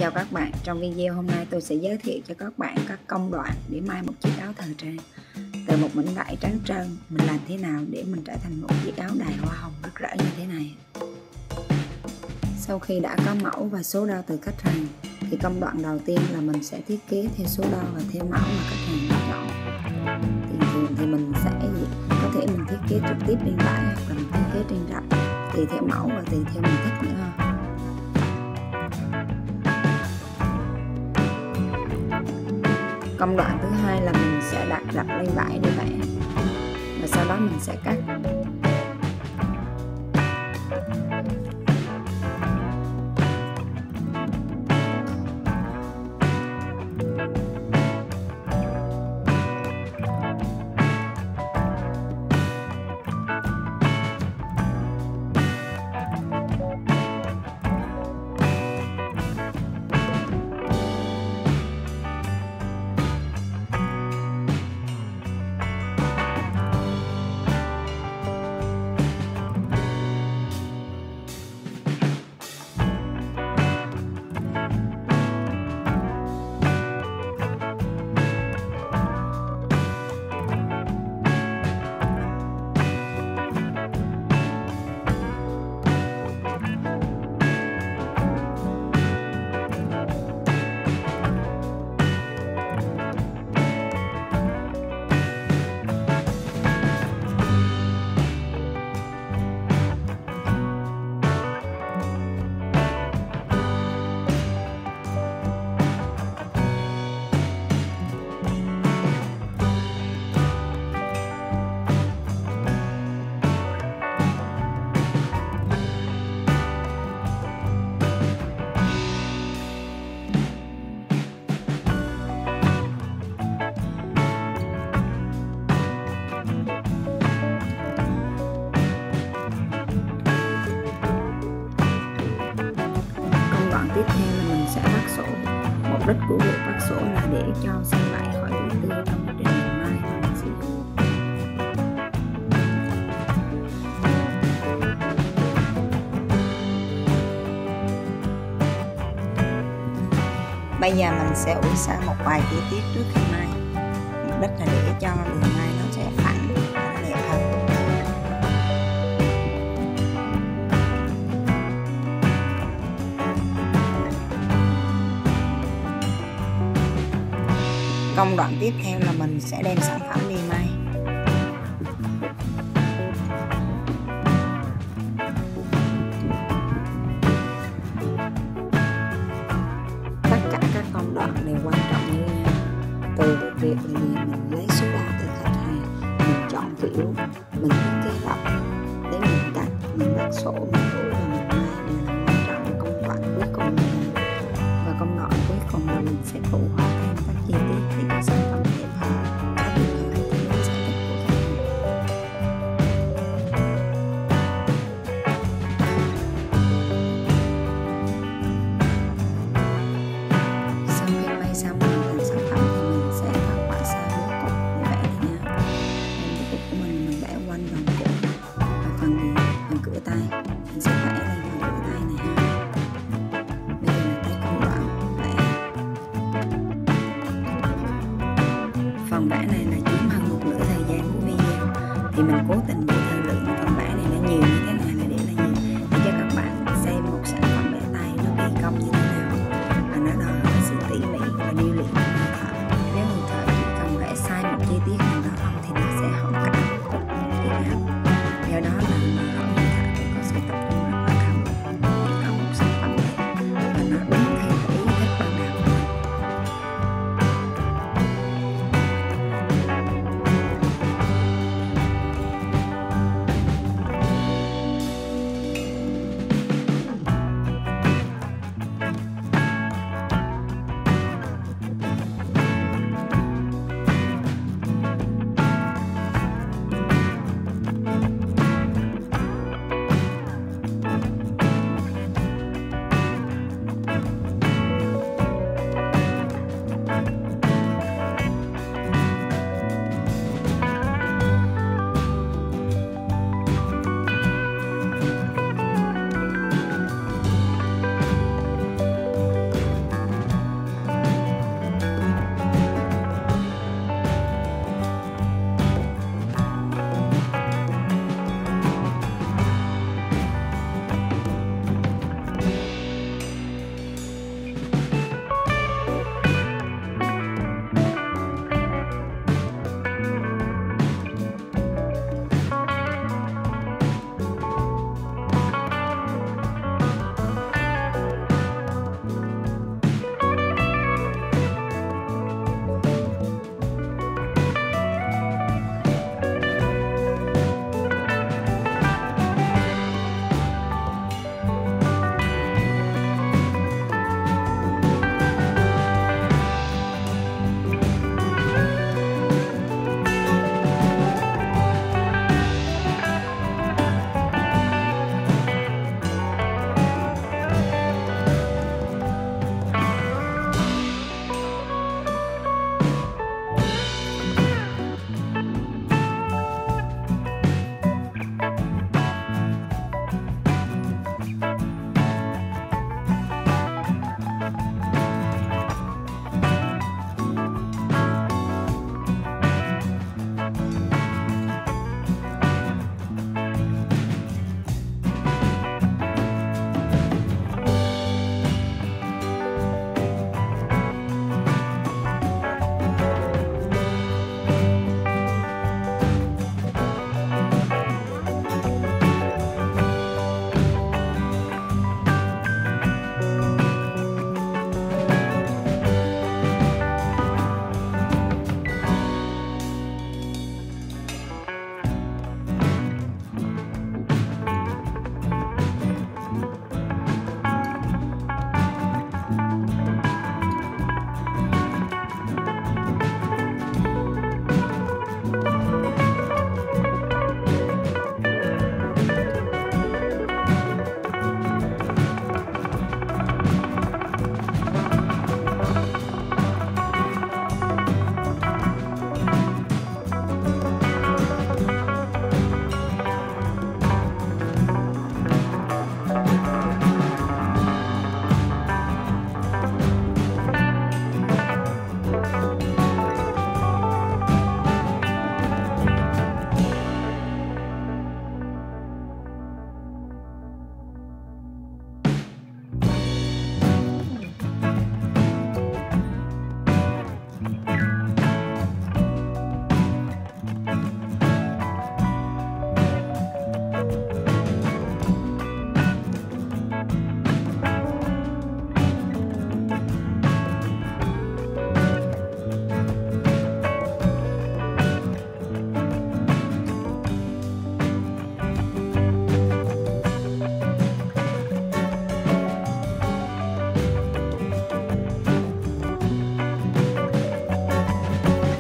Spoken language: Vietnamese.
Chào các bạn, trong video hôm nay tôi sẽ giới thiệu cho các bạn các công đoạn để may một chiếc áo thời trang. Từ một mảnh vải trắng trơn, mình làm thế nào để mình trở thành một chiếc áo đài hoa hồng rực rỡ như thế này. Sau khi đã có mẫu và số đo từ khách hàng, thì công đoạn đầu tiên là mình sẽ thiết kế theo số đo và theo mẫu mà khách hàng đã chọn. Thường thì mình sẽ có thể mình thiết kế trực tiếp lên vải hoặc là mình thiết kế trên rập, tùy theo mẫu và tùy theo mình thích nữa. Công đoạn thứ hai là mình sẽ đặt rập lên vải để vẽ và sau đó mình sẽ cắt. Tiếp theo là mình sẽ bắt sổ. Mục đích của việc bắt sổ là để cho sợi vải khỏi bị tươi trong quá trình mình may và mình sử dụng. Bây giờ mình sẽ ủi xả một vài chi tiết trước khi may. Mục đích là để cho đường may nó sẽ phẳng và nó đẹp hơn. Công đoạn tiếp theo là mình sẽ đem sản phẩm đi may. Tất cả các công đoạn đều quan trọng như nhau. Từ việc mình lấy